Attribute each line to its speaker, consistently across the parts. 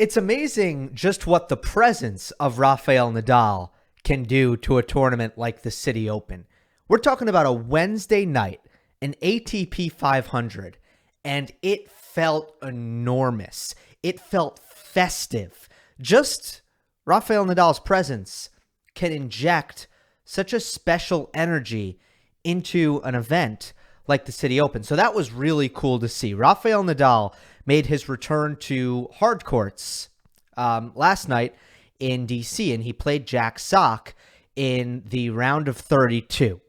Speaker 1: It's amazing just what the presence of Rafael Nadal can do to a tournament like the Citi Open. We're talking about a Wednesday night, an ATP 500, and it felt enormous. It felt festive. Just Rafael Nadal's presence can inject such a special energy into an event like the Citi Open. So that was really cool to see. Rafael Nadal made his return to HARCOURTs last night in DC, and he played Jack Sock in the round of 32.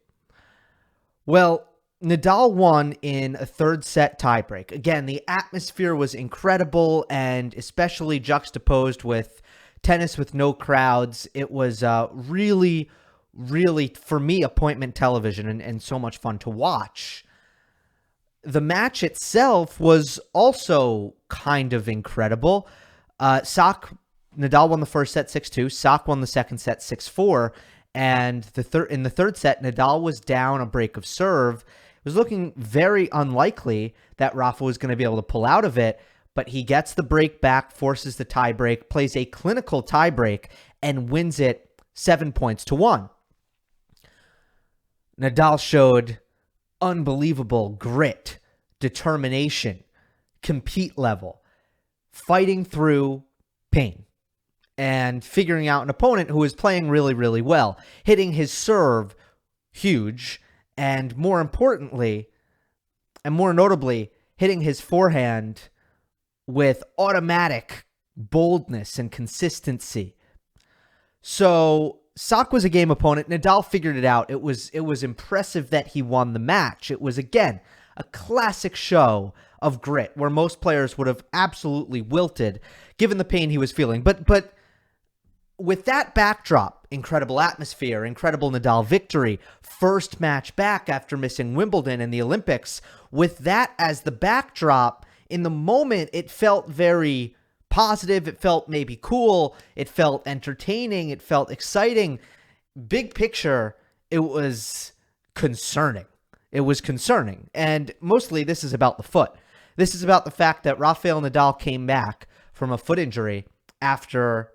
Speaker 1: Well, Nadal won in a third set tiebreak. Again, the atmosphere was incredible, and especially juxtaposed with tennis with no crowds. It was really, for me, appointment television and so much fun to watch. The match itself was also kind of incredible. Nadal won the first set 6-2. Sock won the second set 6-4. And in the third set, Nadal was down a break of serve. It was looking very unlikely that Rafa was going to be able to pull out of it, but he gets the break back, forces the tie break, plays a clinical tie break, and wins it 7-1. Nadal showed unbelievable grit, determination, compete level, fighting through pain, and figuring out an opponent who was playing really, really well, hitting his serve huge, and more importantly, and more notably, hitting his forehand with automatic boldness and consistency. So Sock was a game opponent. Nadal figured it out. It was impressive that he won the match. It was, again, a classic show of grit where most players would have absolutely wilted given the pain he was feeling. But with that backdrop, incredible atmosphere, incredible Nadal victory, first match back after missing Wimbledon and the Olympics, with that as the backdrop, in the moment, it felt very positive. It felt maybe cool. It felt entertaining. It felt exciting. Big picture, it was concerning. It was concerning. And mostly this is about the foot. This is about the fact that Rafael Nadal came back from a foot injury after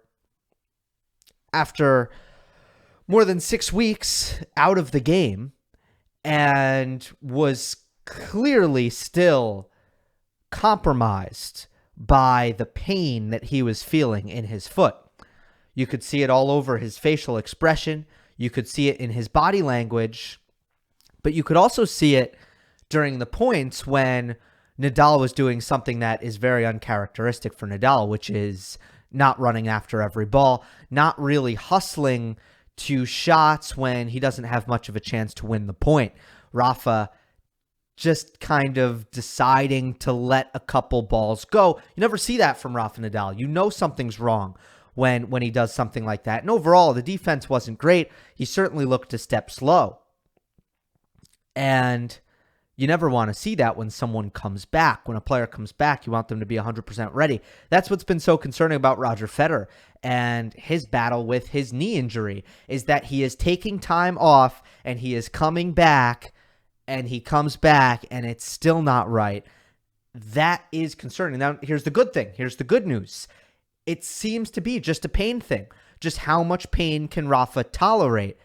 Speaker 1: more than 6 weeks out of the game and was clearly still compromised by the pain that he was feeling in his foot. You could see it all over his facial expression. You could see it in his body language. But you could also see it during the points when Nadal was doing something that is very uncharacteristic for Nadal, which is not running after every ball, not really hustling to shots when he doesn't have much of a chance to win the point. Rafa just kind of deciding to let a couple balls go. You never see that from Rafa Nadal. You know something's wrong when he does something like that. And overall, the defense wasn't great. He certainly looked a step slow. And you never want to see that when someone comes back. When a player comes back, you want them to be 100% ready. That's what's been so concerning about Roger Federer and his battle with his knee injury, is that he is taking time off and he is coming back, and he comes back and it's still not right. That is concerning. Now, here's the good thing. Here's the good news. It seems to be just a pain thing. Just how much pain can Rafa tolerate?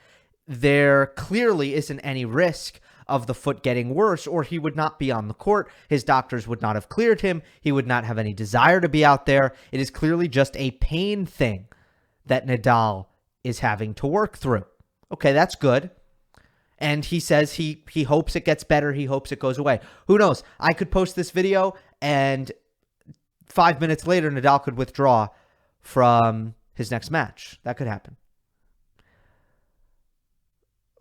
Speaker 1: There clearly isn't any risk of the foot getting worse, or he would not be on the court. His doctors would not have cleared him. He would not have any desire to be out there. It is clearly just a pain thing that Nadal is having to work through. Okay, that's good. And he says he hopes it gets better. He hopes it goes away. Who knows? I could post this video and 5 minutes later, Nadal could withdraw from his next match. That could happen.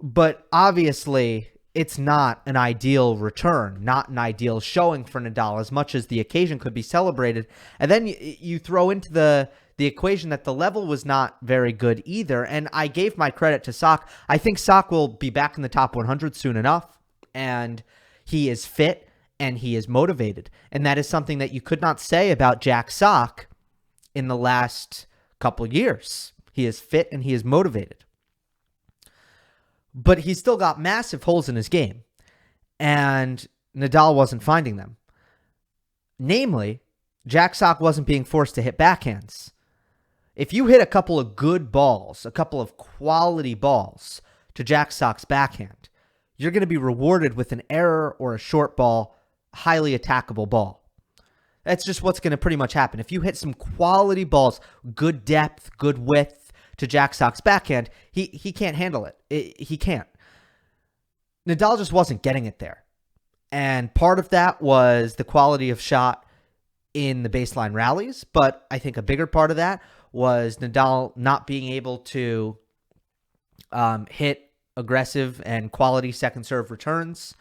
Speaker 1: But obviously, it's not an ideal return, not an ideal showing for Nadal, as much as the occasion could be celebrated. And then you throw into the equation that the level was not very good either. And I gave my credit to Sock. I think Sock will be back in the top 100 soon enough. And he is fit and he is motivated. And that is something that you could not say about Jack Sock in the last couple years. He is fit and he is motivated. But he's still got massive holes in his game. And Nadal wasn't finding them. Namely, Jack Sock wasn't being forced to hit backhands. If you hit a couple of good balls, a couple of quality balls to Jack Sock's backhand, you're going to be rewarded with an error or a short ball, highly attackable ball. That's just what's going to pretty much happen. If you hit some quality balls, good depth, good width to Jack Sock's backhand, he can't handle it. He can't. Nadal just wasn't getting it there. And part of that was the quality of shot in the baseline rallies. But I think a bigger part of that was Nadal not being able to hit aggressive and quality second serve returns.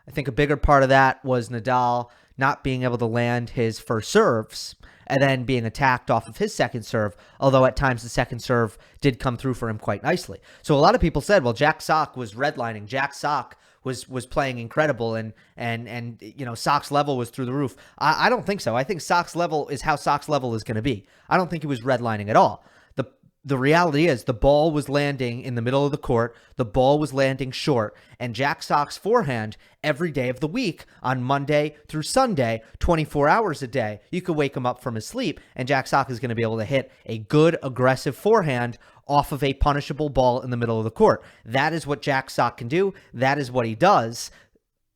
Speaker 1: I think a bigger part of that was Nadal not being able to land his first serves and then being attacked off of his second serve, although at times the second serve did come through for him quite nicely. So a lot of people said, well, Jack Sock was redlining. Jack Sock was playing incredible and you know, Sock's level was through the roof. I don't think so. I think Sock's level is how Sock's level is going to be. I don't think he was redlining at all. The reality is the ball was landing in the middle of the court. The ball was landing short. And Jack Sock's forehand every day of the week on Monday through Sunday, 24 hours a day, you could wake him up from his sleep and Jack Sock is going to be able to hit a good aggressive forehand off of a punishable ball in the middle of the court. That is what Jack Sock can do. That is what he does.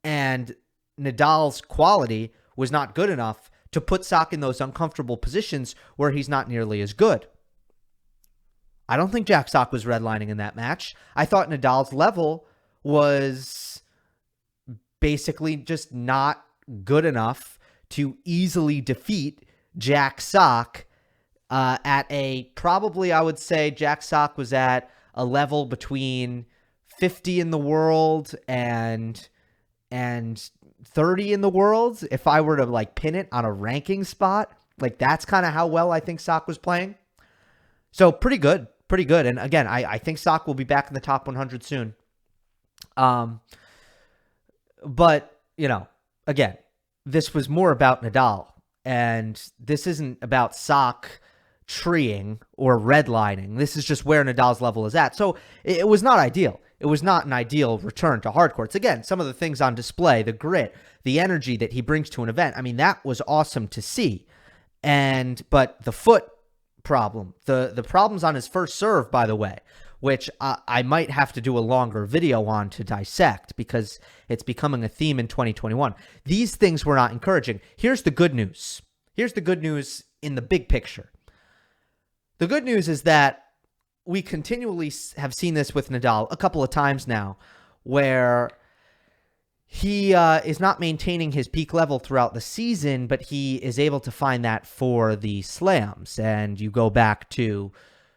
Speaker 1: And Nadal's quality was not good enough to put Sock in those uncomfortable positions where he's not nearly as good. I don't think Jack Sock was redlining in that match. I thought Nadal's level was basically just not good enough to easily defeat Jack Sock at a, probably I would say Jack Sock was at a level between 50 in the world and 30 in the world. If I were to like pin it on a ranking spot, like that's kind of how well I think Sock was playing. So pretty good. Pretty good. And again, I think Sock will be back in the top 100 soon. But, you know, again, this was more about Nadal. And this isn't about Sock treeing or redlining. This is just where Nadal's level is at. So it was not ideal. It was not an ideal return to hard courts. Again, some of the things on display, the grit, the energy that he brings to an event, I mean, that was awesome to see. But the foot problem, the problems on his first serve, by the way, which I might have to do a longer video on to dissect because it's becoming a theme in 2021. These things were not encouraging. Here's the good news. Here's the good news in the big picture. The good news is that we continually have seen this with Nadal a couple of times now, where he is not maintaining his peak level throughout the season, but he is able to find that for the slams. And you go back to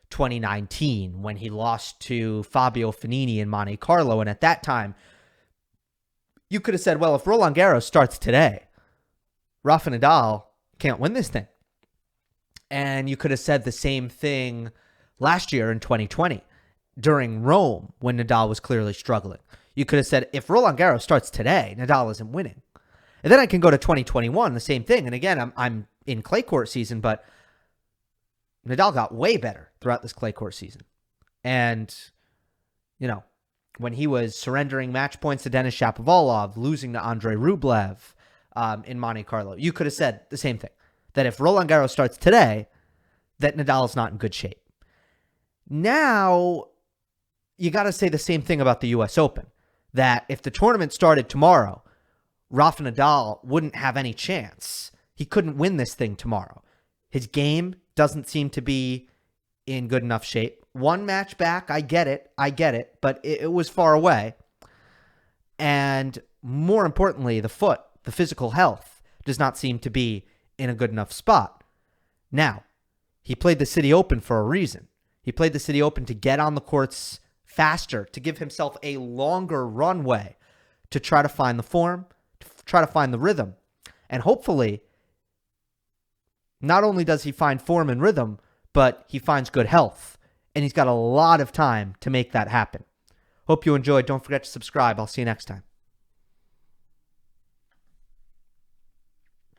Speaker 1: 2019 when he lost to Fabio Fognini in Monte Carlo. And at that time, you could have said, well, if Roland Garros starts today, Rafa Nadal can't win this thing. And you could have said the same thing last year in 2020 during Rome when Nadal was clearly struggling. You could have said, if Roland Garros starts today, Nadal isn't winning. And then I can go to 2021, the same thing. And again, I'm in clay court season, but Nadal got way better throughout this clay court season. And, you know, when he was surrendering match points to Denis Shapovalov, losing to Andrei Rublev in Monte Carlo, you could have said the same thing, that if Roland Garros starts today, that Nadal is not in good shape. Now, you got to say the same thing about the U.S. Open, that if the tournament started tomorrow, Rafa Nadal wouldn't have any chance. He couldn't win this thing tomorrow. His game doesn't seem to be in good enough shape. One match back, I get it, but it was far away. And more importantly, the foot, the physical health, does not seem to be in a good enough spot. Now, he played the Citi Open for a reason. He played the Citi Open to get on the courts faster, to give himself a longer runway to try to find the form, to try to find the rhythm. And hopefully, not only does he find form and rhythm, but he finds good health. And he's got a lot of time to make that happen. Hope you enjoyed. Don't forget to subscribe. I'll see you next time.